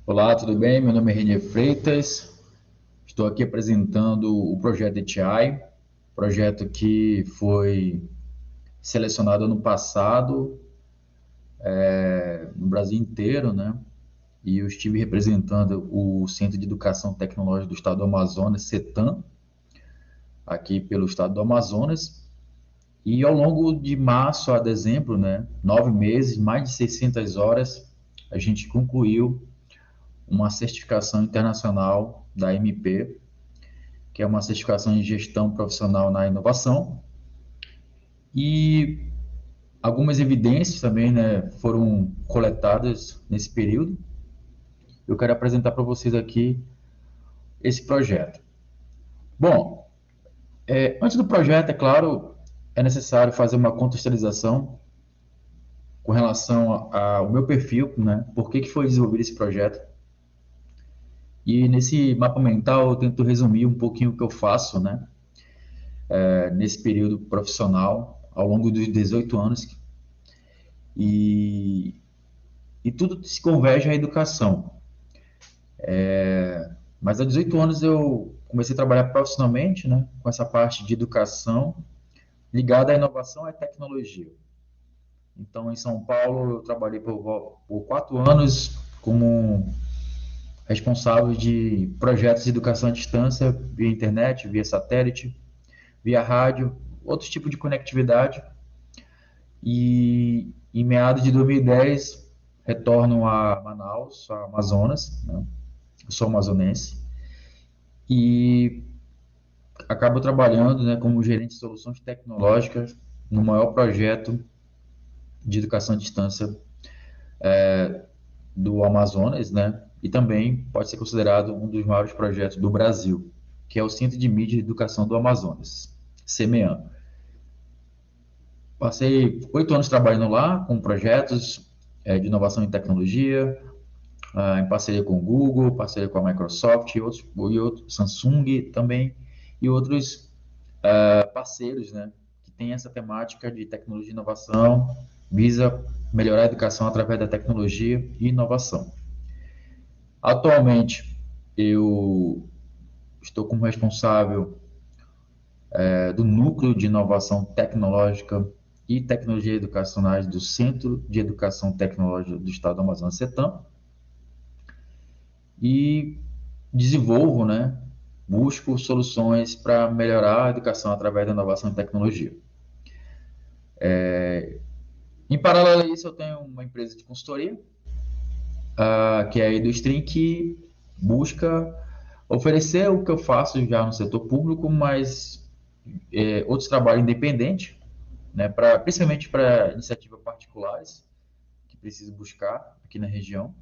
Olá, tudo bem? Meu nome é Renier Freitas. Estou aqui apresentando o projeto ETI, projeto que foi selecionado ano passado, no Brasil inteiro, né? E eu estive representando o Centro de Educação Tecnológica do Estado do Amazonas, CETAM, aqui pelo Estado do Amazonas. E ao longo de março a dezembro, né, 9 meses, mais de 600 horas, a gente concluiu uma certificação internacional da MP, que é uma certificação em gestão profissional na inovação, e algumas evidências também, né, foram coletadas nesse período. Eu quero apresentar para vocês aqui esse projeto. Bom, antes do projeto, é claro, é necessário fazer uma contextualização com relação ao meu perfil, né, por que foi desenvolvido esse projeto. E nesse mapa mental eu tento resumir um pouquinho o que eu faço, né, nesse período profissional, ao longo dos 18 anos, e, e tudo se converge à educação. Mas aos 18 anos eu comecei a trabalhar profissionalmente, né, com essa parte de educação ligada à inovação e tecnologia. Então, em São Paulo, eu trabalhei por 4 anos como responsável de projetos de educação à distância, via internet, via satélite, via rádio, outros tipos de conectividade. E em meados de 2010, retorno a Manaus, a Amazonas, né? Eu sou amazonense, e acabo trabalhando, né, como gerente de soluções tecnológicas no maior projeto de educação à distância do Amazonas, né, e também pode ser considerado um dos maiores projetos do Brasil, que é o Centro de Mídia e Educação do Amazonas, CEMEAM. Passei 8 anos trabalhando lá com projetos de inovação em tecnologia, em parceria com o Google, parceria com a Microsoft e outros Samsung também, e outros parceiros, né, que tem essa temática de tecnologia e inovação, visa melhorar a educação através da tecnologia e inovação. Atualmente, eu estou como responsável do Núcleo de Inovação Tecnológica e Tecnologia Educacionais do Centro de Educação Tecnológica do Estado do Amazonas, CETAM, e desenvolvo, né, busco soluções para melhorar a educação através da inovação e tecnologia. Em paralelo a isso, eu tenho uma empresa de consultoria, que é a EduStream, que busca oferecer o que eu faço já no setor público, mas outros trabalhos independentes, né, principalmente para iniciativas particulares, que preciso buscar aqui na região.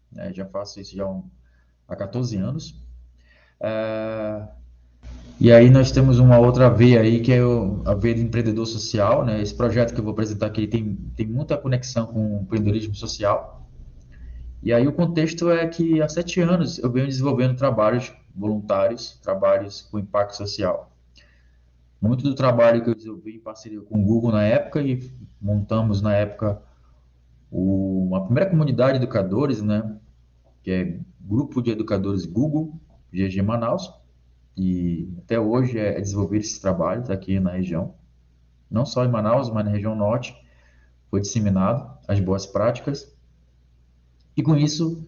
Né, já faço isso há 14 anos. E aí nós temos uma outra veia aí, que é a veia do empreendedor social. Né? Esse projeto que eu vou apresentar aqui tem muita conexão com o empreendedorismo social. E aí o contexto é que há 7 anos eu venho desenvolvendo trabalhos voluntários, trabalhos com impacto social. Muito do trabalho que eu desenvolvi em parceria com o Google na época, e montamos na época uma primeira comunidade de educadores, né, que é Grupo de Educadores Google, GG Manaus, e até hoje é desenvolver esses trabalhos aqui na região, não só em Manaus, mas na região norte, foi disseminado as boas práticas, e com isso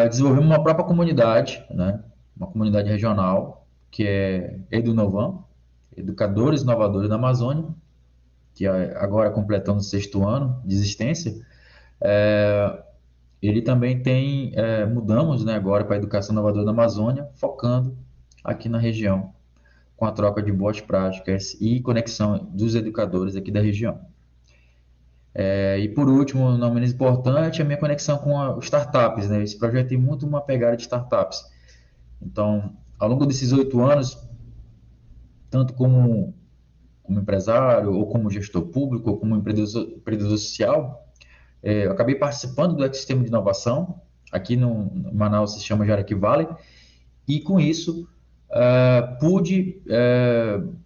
desenvolvemos uma própria comunidade, né? Uma comunidade regional, que é EduNovam, Educadores Inovadores da Amazônia, que agora completando o 6º ano de existência. Ele também tem, mudamos, né, agora para a Educação Inovadora da Amazônia, focando aqui na região, com a troca de boas práticas e conexão dos educadores aqui da região. E por último, não menos importante, a minha conexão com os startups, né? Esse projeto tem muito uma pegada de startups. Então, ao longo desses 8 anos, tanto como empresário, ou como gestor público, ou como empreendedor social, eu acabei participando do ecossistema de inovação, aqui no Manaus se chama Jaraqui Valley, e com isso pude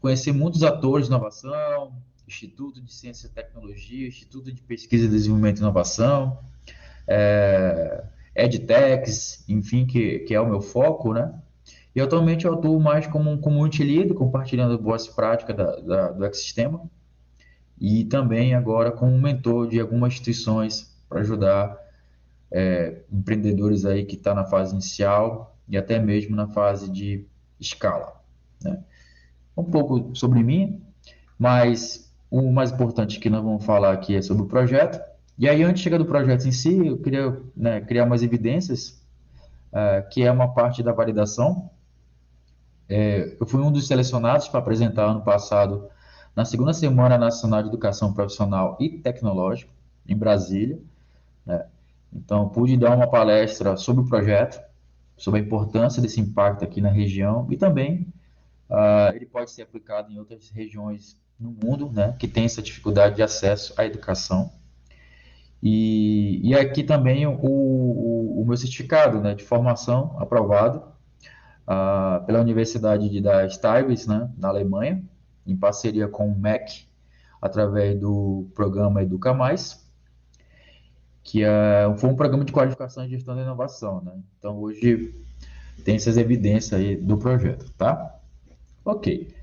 conhecer muitos atores de inovação, Instituto de Ciência e Tecnologia, Instituto de Pesquisa e Desenvolvimento e Inovação, EdTechs, enfim, que é o meu foco, né? E atualmente eu atuo mais como um community leader, compartilhando boas práticas do ecossistema, e também agora como um mentor de algumas instituições para ajudar empreendedores aí que estão na fase inicial e até mesmo na fase de escala, né? Um pouco sobre mim, mas o mais importante que nós vamos falar aqui é sobre o projeto. E aí, antes de chegar do projeto em si, eu queria, né, criar umas evidências, que é uma parte da validação. Eu fui um dos selecionados para apresentar ano passado na segunda Semana Nacional de Educação Profissional e Tecnológica, em Brasília, né? Então, pude dar uma palestra sobre o projeto, sobre a importância desse impacto aqui na região e também ele pode ser aplicado em outras regiões no mundo, né, que tem essa dificuldade de acesso à educação. E aqui também o meu certificado, né, de formação aprovado pela Universidade da Stuyvesant, né, na Alemanha, em parceria com o MEC, através do programa Educa Mais, que foi um programa de qualificação e gestão da inovação, né? Então, hoje tem essas evidências aí do projeto, tá? Ok.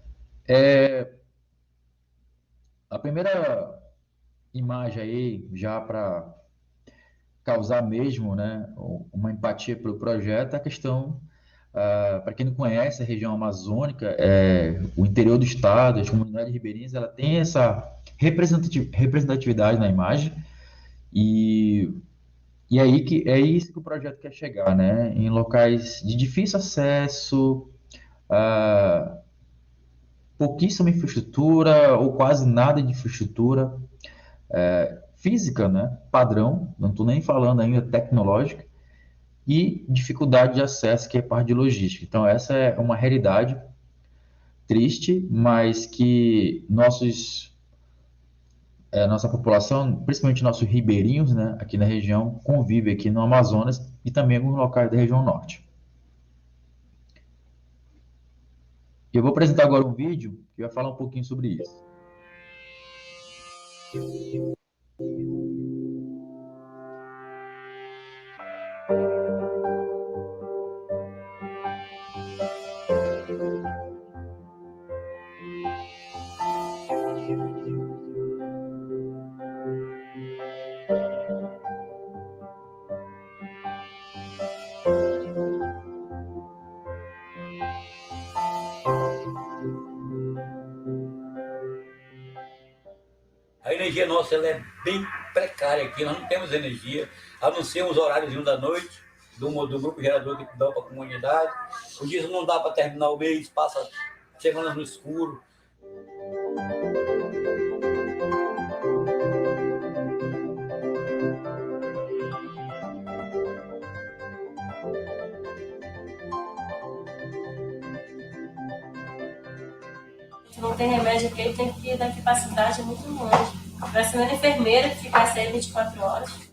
A primeira imagem aí, já para causar mesmo, né, uma empatia pelo projeto, é a questão, para quem não conhece a região amazônica, o interior do estado, as comunidades ribeirinhas, ela tem essa representatividade na imagem, e, e aí é isso que o projeto quer chegar, né, em locais de difícil acesso, ah, pouquíssima infraestrutura ou quase nada de infraestrutura física, né, padrão, não estou nem falando ainda tecnológica, e dificuldade de acesso, que é parte de logística. Então, essa é uma realidade triste, mas que nossa população, principalmente nossos ribeirinhos, né, aqui na região, convive aqui no Amazonas e também em alguns locais da região norte. Eu vou apresentar agora um vídeo que vai falar um pouquinho sobre isso. A energia nossa ela é bem precária aqui, nós não temos energia, a não ser os horários da noite, do grupo gerador que dá para a comunidade. O dia não dá para terminar o mês, passa semanas no escuro. Não tem remédio porque ele tem que ir daqui para a cidade muito longe. Para ser uma enfermeira que ficasse aí 24 horas.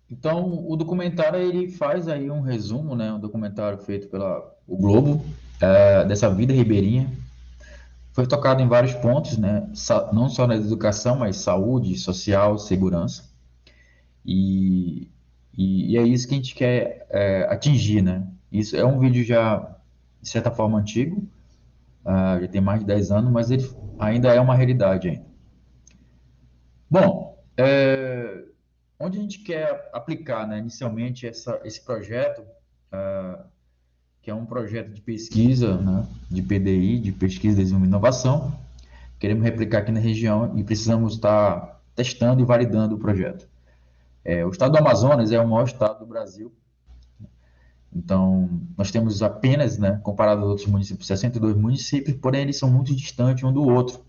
Então, o documentário ele faz aí um resumo, né, um documentário feito pela o Globo, dessa vida ribeirinha. Foi tocado em vários pontos, né, não só na educação, mas saúde, social, segurança. E, e é isso que a gente quer atingir, né? Isso é um vídeo já, de certa forma, antigo, já tem mais de 10 anos, mas ele ainda é uma realidade ainda. Bom, onde a gente quer aplicar, né, inicialmente esse projeto, que é um projeto de pesquisa, né, de PDI, de pesquisa, desenvolvimento e inovação. Queremos replicar aqui na região e precisamos estar testando e validando o projeto. O estado do Amazonas é o maior estado do Brasil. Então, nós temos apenas, né, comparado aos outros municípios, 62 municípios, porém eles são muito distantes um do outro.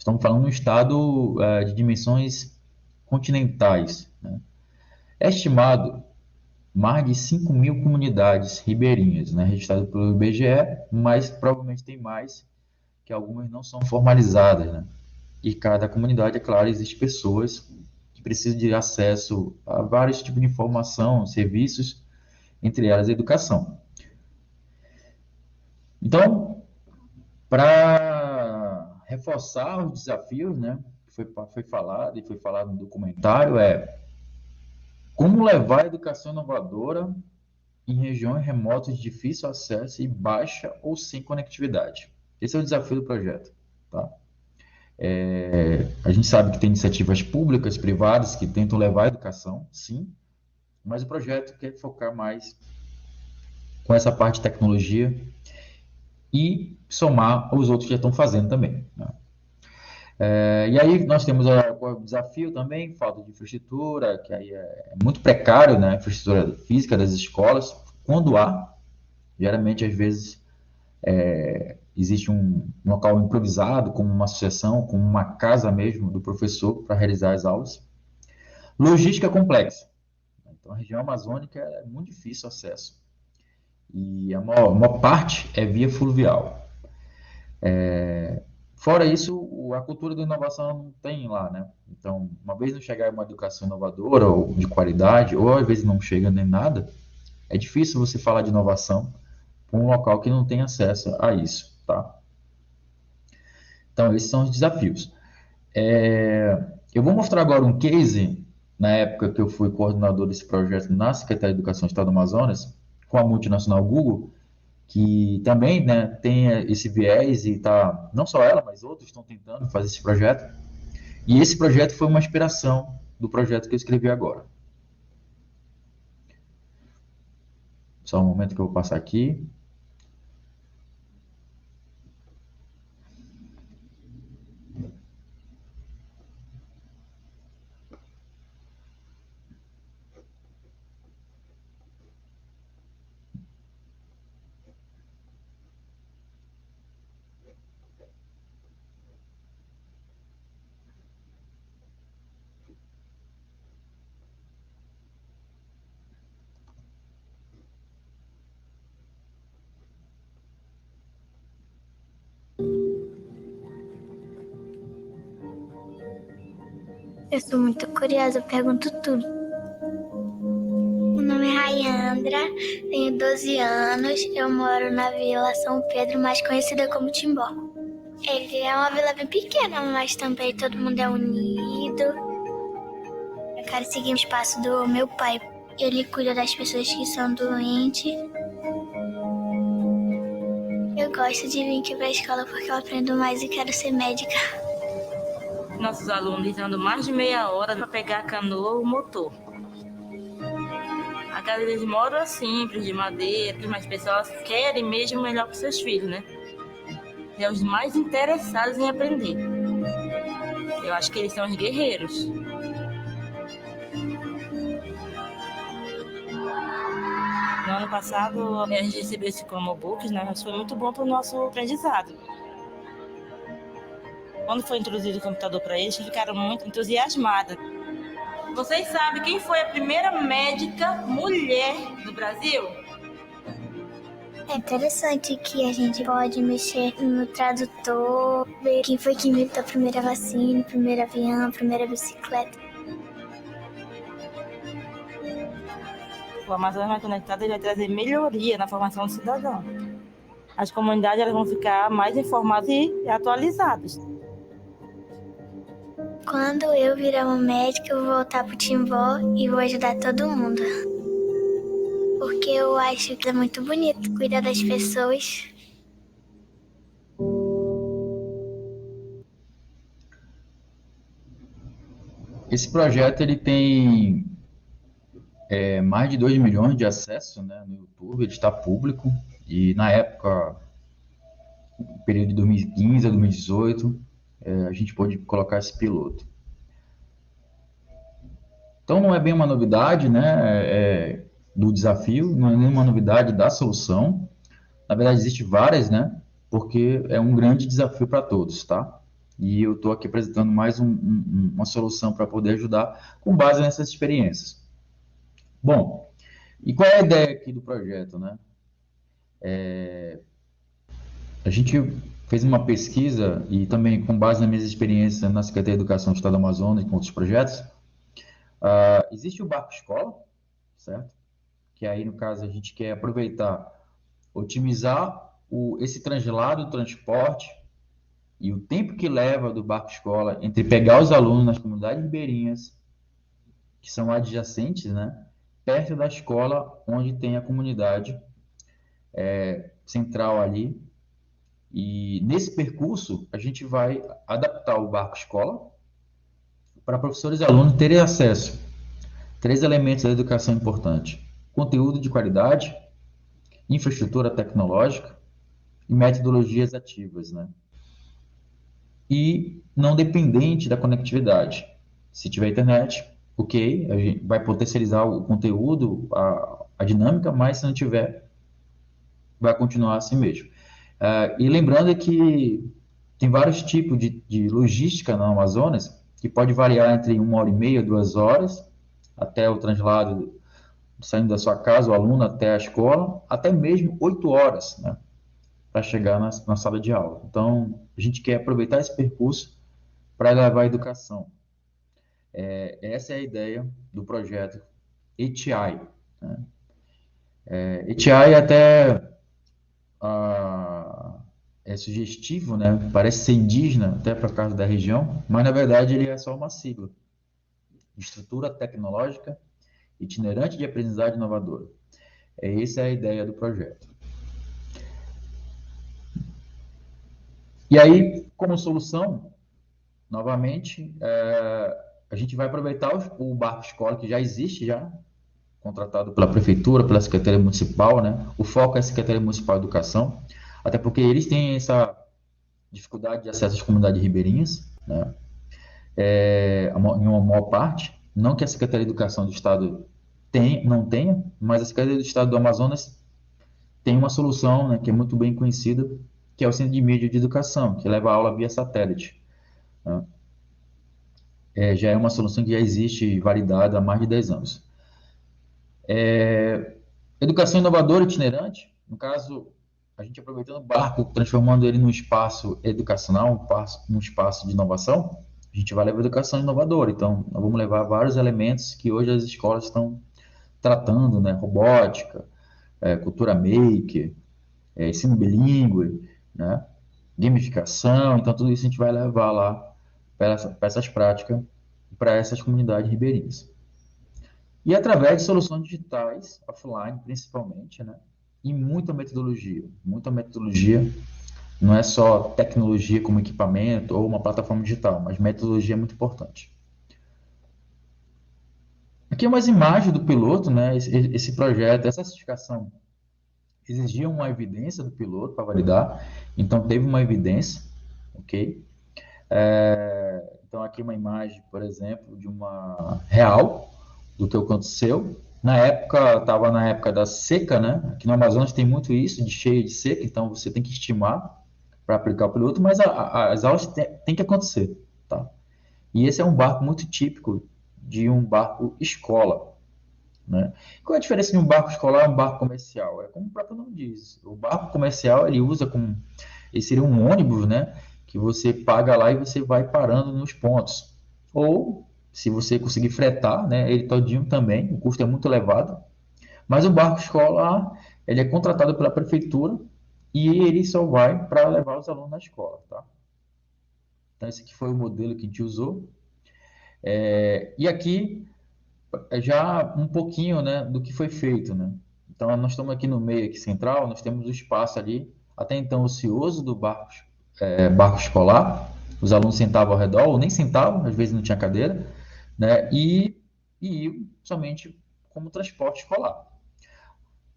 Estamos falando de um estado de dimensões continentais, né? É estimado mais de 5.000 comunidades ribeirinhas, né, registradas pelo IBGE, mas provavelmente tem mais, que algumas não são formalizadas, né? E cada comunidade, é claro, existe pessoas que precisam de acesso a vários tipos de informação, serviços, entre elas a educação. Então, para reforçar os desafios, né, que foi falado e foi falado no documentário, como levar a educação inovadora em regiões remotas de difícil acesso e baixa ou sem conectividade. Esse é o desafio do projeto, tá? A gente sabe que tem iniciativas públicas, privadas, que tentam levar a educação, sim, mas o projeto quer focar mais com essa parte de tecnologia e somar os outros que já estão fazendo também, né? E aí nós temos o desafio também, falta de infraestrutura, que aí é muito precário, né, a infraestrutura física das escolas, quando há, geralmente às vezes existe um local improvisado, como uma associação, como uma casa mesmo do professor para realizar as aulas. Logística complexa. Então, a região amazônica é muito difícil o acesso. E a maior parte é via fluvial. Fora isso, a cultura da inovação não tem lá, né? Então, uma vez não chegar uma educação inovadora ou de qualidade, ou às vezes não chega nem nada, é difícil você falar de inovação para um local que não tem acesso a isso, tá? Então, esses são os desafios. Eu vou mostrar agora um case, na época que eu fui coordenador desse projeto na Secretaria de Educação do Estado do Amazonas, com a multinacional Google, que também, né, tem esse viés e tá, não só ela, mas outros estão tentando fazer esse projeto. E esse projeto foi uma inspiração do projeto que eu escrevi agora. Só um momento que eu vou passar aqui. Eu sou muito curiosa, eu pergunto tudo. Meu nome é Rayandra, tenho 12 anos, eu moro na Vila São Pedro, mais conhecida como Timbó. Ele é uma vila bem pequena, mas também todo mundo é unido. Eu quero seguir o espaço do meu pai. Ele cuida das pessoas que são doentes. Eu gosto de vir aqui pra escola porque eu aprendo mais e quero ser médica. Nossos alunos andam mais de meia hora para pegar a canoa ou motor. A casa deles moram é simples, de madeira, mas as pessoas querem mesmo o melhor para seus filhos, né? É os mais interessados em aprender. Eu acho que eles são os guerreiros. No ano passado, a gente recebeu esse Chromebooks, né? Mas foi muito bom para o nosso aprendizado. Quando foi introduzido o computador para eles, ficaram muito entusiasmadas. Vocês sabem quem foi a primeira médica mulher do Brasil? É interessante que a gente pode mexer no tradutor, ver quem foi que inventou a primeira vacina, o primeiro avião, a primeira bicicleta. O Amazonas Mais Conectado ele vai trazer melhoria na formação do cidadão. As comunidades elas vão ficar mais informadas e atualizadas. Quando eu virar uma médica, eu vou voltar pro Timbó e vou ajudar todo mundo. Porque eu acho que é muito bonito cuidar das pessoas. Esse projeto ele tem mais de 2 milhões de acessos, né, no YouTube, ele está público, e na época, no período de 2015 a 2018, a gente pôde colocar esse piloto. Então não é bem uma novidade, né, do desafio, não é nenhuma novidade da solução. Na verdade, existe várias, né, porque é um grande desafio para todos, tá? E eu estou aqui apresentando mais uma solução para poder ajudar com base nessas experiências. Bom, e qual é a ideia aqui do projeto, né? A gente fez uma pesquisa e também com base nas minhas experiências na Secretaria de Educação do Estado do Amazonas e com outros projetos, existe o Barco Escola, certo? Que aí, no caso, a gente quer aproveitar, otimizar esse translado, transporte e o tempo que leva do Barco Escola entre pegar os alunos nas comunidades ribeirinhas, que são adjacentes, né? Perto da escola onde tem a comunidade central ali. E nesse percurso, a gente vai adaptar o Barco Escola para professores e alunos terem acesso. 3 elementos da educação importantes: conteúdo de qualidade, infraestrutura tecnológica e metodologias ativas, né? E não dependente da conectividade. Se tiver internet, ok, a gente vai potencializar o conteúdo, a dinâmica, mas se não tiver, vai continuar assim mesmo. E lembrando que tem vários tipos de logística no Amazonas, que pode variar entre 1h30, 2 horas, até o translado saindo da sua casa, o aluno até a escola, até mesmo 8 horas, né, para chegar na sala de aula. Então, a gente quer aproveitar esse percurso para levar a educação. Essa é a ideia do projeto ETI. Né? ETI até é sugestivo, né? Parece ser indígena, até por causa da região, mas na verdade ele é só uma sigla. Estrutura tecnológica itinerante de aprendizagem inovadora. Essa é a ideia do projeto. E aí, como solução, novamente, a gente vai aproveitar o Barco Escola, que já existe, contratado pela Prefeitura, pela Secretaria Municipal, né? O foco é a Secretaria Municipal de Educação, até porque eles têm essa dificuldade de acesso às comunidades ribeirinhas, né? Em uma maior parte, não que a Secretaria de Educação do Estado não tenha, mas a Secretaria do Estado do Amazonas tem uma solução, né, que é muito bem conhecida, que é o Centro de Mídia de Educação, que leva a aula via satélite. Né? Já é uma solução que já existe validada há mais de 10 anos. Educação inovadora itinerante, no caso, a gente aproveitando o barco, transformando ele num espaço educacional, um espaço de inovação, a gente vai levar educação inovadora. Então, nós vamos levar vários elementos que hoje as escolas estão tratando, né? Robótica, cultura maker, ensino bilíngue, né? Gamificação. Então, tudo isso a gente vai levar lá para essas práticas, para essas comunidades ribeirinhas. E através de soluções digitais, offline principalmente, né? E muita metodologia. Muita metodologia, não é só tecnologia como equipamento ou uma plataforma digital, mas metodologia é muito importante. Aqui é umas imagens do piloto, né? Esse projeto, essa certificação exigia uma evidência do piloto para validar, então teve uma evidência, ok? Então aqui uma imagem, por exemplo, de uma real do que aconteceu. Na época, estava na época da seca, né? Aqui no Amazonas tem muito isso, de cheia de seca, então você tem que estimar para aplicar o piloto, mas as aulas têm que acontecer, tá? E esse é um barco muito típico de um barco escola, né? Qual é a diferença de um barco escolar e um barco comercial? É como o próprio nome diz. O barco comercial, ele seria um ônibus, né? Que você paga lá e você vai parando nos pontos. Ou, se você conseguir fretar, né? Ele todinho também, o custo é muito elevado. Mas o barco escolar, ele é contratado pela prefeitura e ele só vai para levar os alunos na escola, tá? Então, esse aqui foi o modelo que a gente usou. E aqui, já um pouquinho, né, do que foi feito, né? Então, nós estamos aqui no meio, aqui central, nós temos o espaço ali, até então ocioso do barco escolar. Os alunos sentavam ao redor, ou nem sentavam, às vezes não tinha cadeira, né? E iam somente como transporte escolar.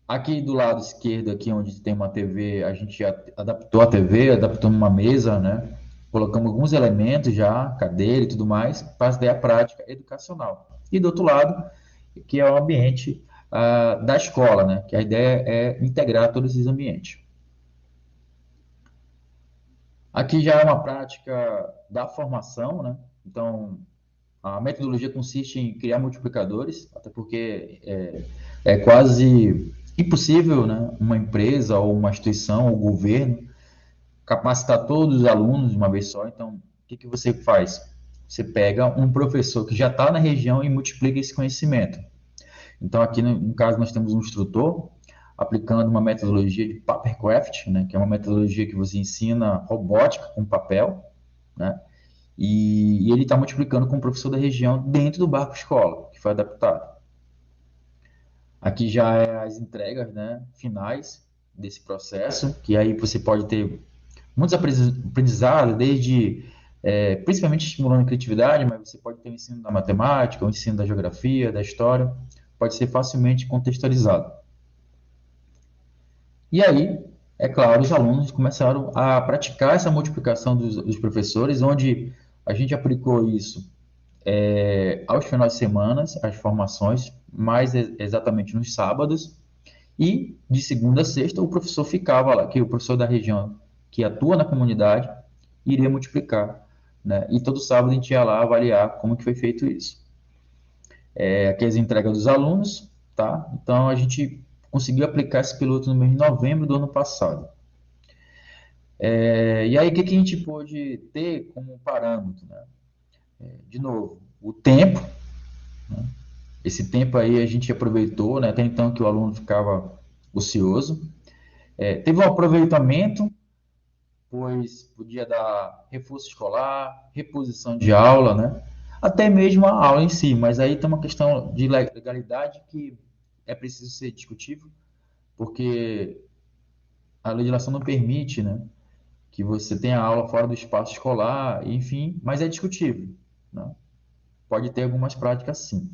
Aqui do lado esquerdo, aqui onde tem uma TV, a gente adaptou a TV, adaptou uma mesa, né? Colocamos alguns elementos já, cadeira e tudo mais, para fazer a prática educacional. E do outro lado, que é o ambiente da escola, né? Que a ideia é integrar todos esses ambientes. Aqui já é uma prática da formação, né? Então, a metodologia consiste em criar multiplicadores, até porque é quase impossível, né, uma empresa ou uma instituição ou governo capacitar todos os alunos de uma vez só. Então, o que que você faz? Você pega um professor que já está na região e multiplica esse conhecimento. Então, aqui no caso, nós temos um instrutor aplicando uma metodologia de papercraft, né, que é uma metodologia que você ensina robótica com papel, né, e ele está multiplicando com o professor da região dentro do barco escola, que foi adaptado. Aqui já é as entregas, né, finais desse processo, que aí você pode ter muitos aprendizados, desde, principalmente estimulando a criatividade, mas você pode ter o ensino da matemática, o ensino da geografia, da história, pode ser facilmente contextualizado. E aí, é claro, os alunos começaram a praticar essa multiplicação dos professores, onde a gente aplicou isso aos finais de semana, as formações, mais exatamente nos sábados, e de segunda a sexta o professor ficava lá, que o professor da região que atua na comunidade iria multiplicar, né? E todo sábado a gente ia lá avaliar como que foi feito isso. Aqui as entregas dos alunos, tá? Então a gente conseguiu aplicar esse piloto no mês de novembro do ano passado. E aí o que que a gente pôde ter como parâmetro, né? De novo, o tempo, né? Esse tempo aí a gente aproveitou, né? Até então que o aluno ficava ocioso. Teve um aproveitamento, pois podia dar reforço escolar, reposição de aula, né? Até mesmo a aula em si, mas aí tem uma questão de legalidade que é preciso ser discutível, porque a legislação não permite, né, que você tenha aula fora do espaço escolar, enfim, mas é discutível, né? Pode ter algumas práticas sim.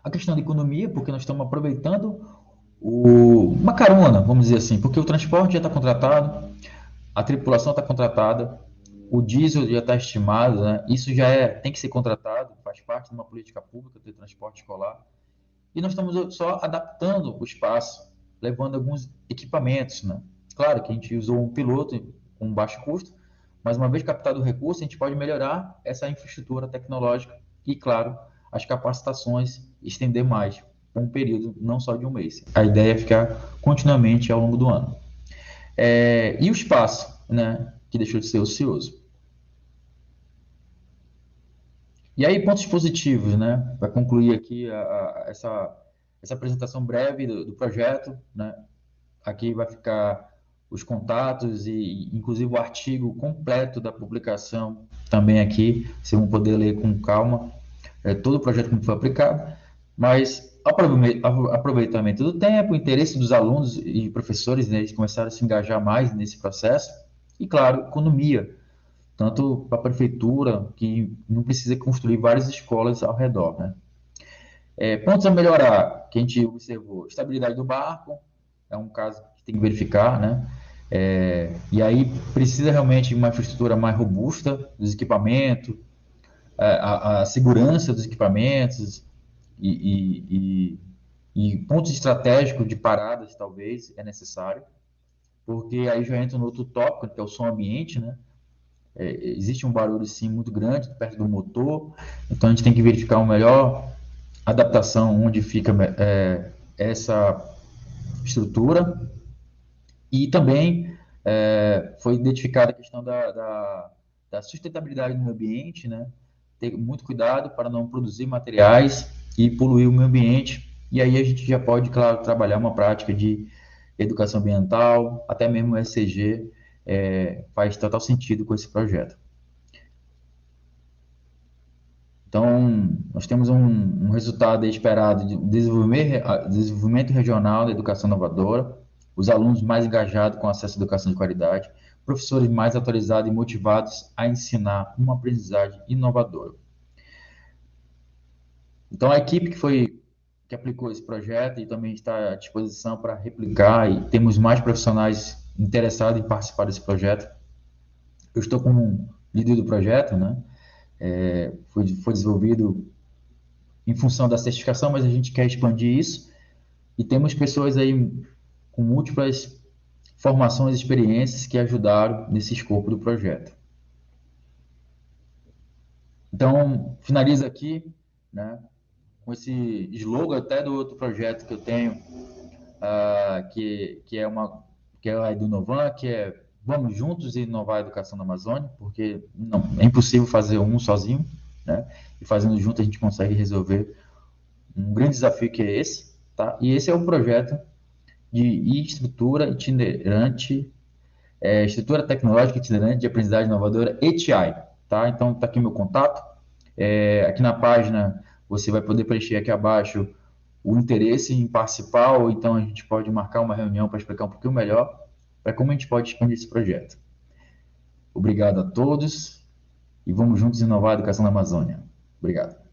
A questão da economia, porque nós estamos aproveitando uma carona, vamos dizer assim, porque o transporte já está contratado, a tripulação está contratada, o diesel já está estimado, né? Isso já tem que ser contratado, faz parte de uma política pública de transporte escolar. E nós estamos só adaptando o espaço, levando alguns equipamentos, né? Claro que a gente usou um piloto com baixo custo, mas uma vez captado o recurso, a gente pode melhorar essa infraestrutura tecnológica e, claro, as capacitações estender mais, por um período não só de um mês. A ideia é ficar continuamente ao longo do ano. E o espaço, né, que deixou de ser ocioso. E aí, pontos positivos, né, para concluir aqui essa apresentação breve do projeto, né, aqui vai ficar os contatos e, inclusive, o artigo completo da publicação também aqui, vocês vão poder ler com calma todo o projeto como foi aplicado, mas aproveitamento do tempo, interesse dos alunos e professores, né, eles começaram a se engajar mais nesse processo, e, claro, economia, tanto para a prefeitura, que não precisa construir várias escolas ao redor, né? Pontos a melhorar, que a gente observou, estabilidade do barco, é um caso que tem que verificar, né? E aí precisa realmente de uma infraestrutura mais robusta dos equipamentos, a segurança dos equipamentos e pontos estratégicos de paradas, talvez, é necessário, porque aí já entra no outro tópico, que é o som ambiente, né? Existe um barulho, sim, muito grande perto do motor, então a gente tem que verificar uma melhor adaptação onde fica essa estrutura. E também foi identificada a questão da sustentabilidade do meio ambiente, né? Ter muito cuidado para não produzir materiais e poluir o meio ambiente. E aí a gente já pode, claro, trabalhar uma prática de educação ambiental, até mesmo o ECG, faz total sentido com esse projeto. Então, nós temos um resultado esperado de desenvolvimento regional da educação inovadora, os alunos mais engajados com acesso à educação de qualidade, professores mais autorizados e motivados a ensinar uma aprendizagem inovadora. Então, a equipe que aplicou esse projeto e também está à disposição para replicar, e temos mais profissionais interessados em participar desse projeto. Eu estou como líder do projeto, né? Foi desenvolvido em função da certificação, mas a gente quer expandir isso, e temos pessoas aí com múltiplas formações e experiências que ajudaram nesse escopo do projeto. Então, finaliza aqui, né, com esse slogan até do outro projeto que eu tenho, que é a do Novan, que é vamos juntos inovar a educação na Amazônia, porque não, é impossível fazer um sozinho, né? E fazendo junto a gente consegue resolver um grande desafio que é esse, tá? E esse é um projeto de estrutura itinerante, estrutura tecnológica itinerante de aprendizagem inovadora, ETI, tá? Então, está aqui meu contato. Aqui na página, você vai poder preencher aqui abaixo o interesse em participar, ou então a gente pode marcar uma reunião para explicar um pouquinho melhor para como a gente pode expandir esse projeto. Obrigado a todos e vamos juntos inovar a educação na Amazônia. Obrigado.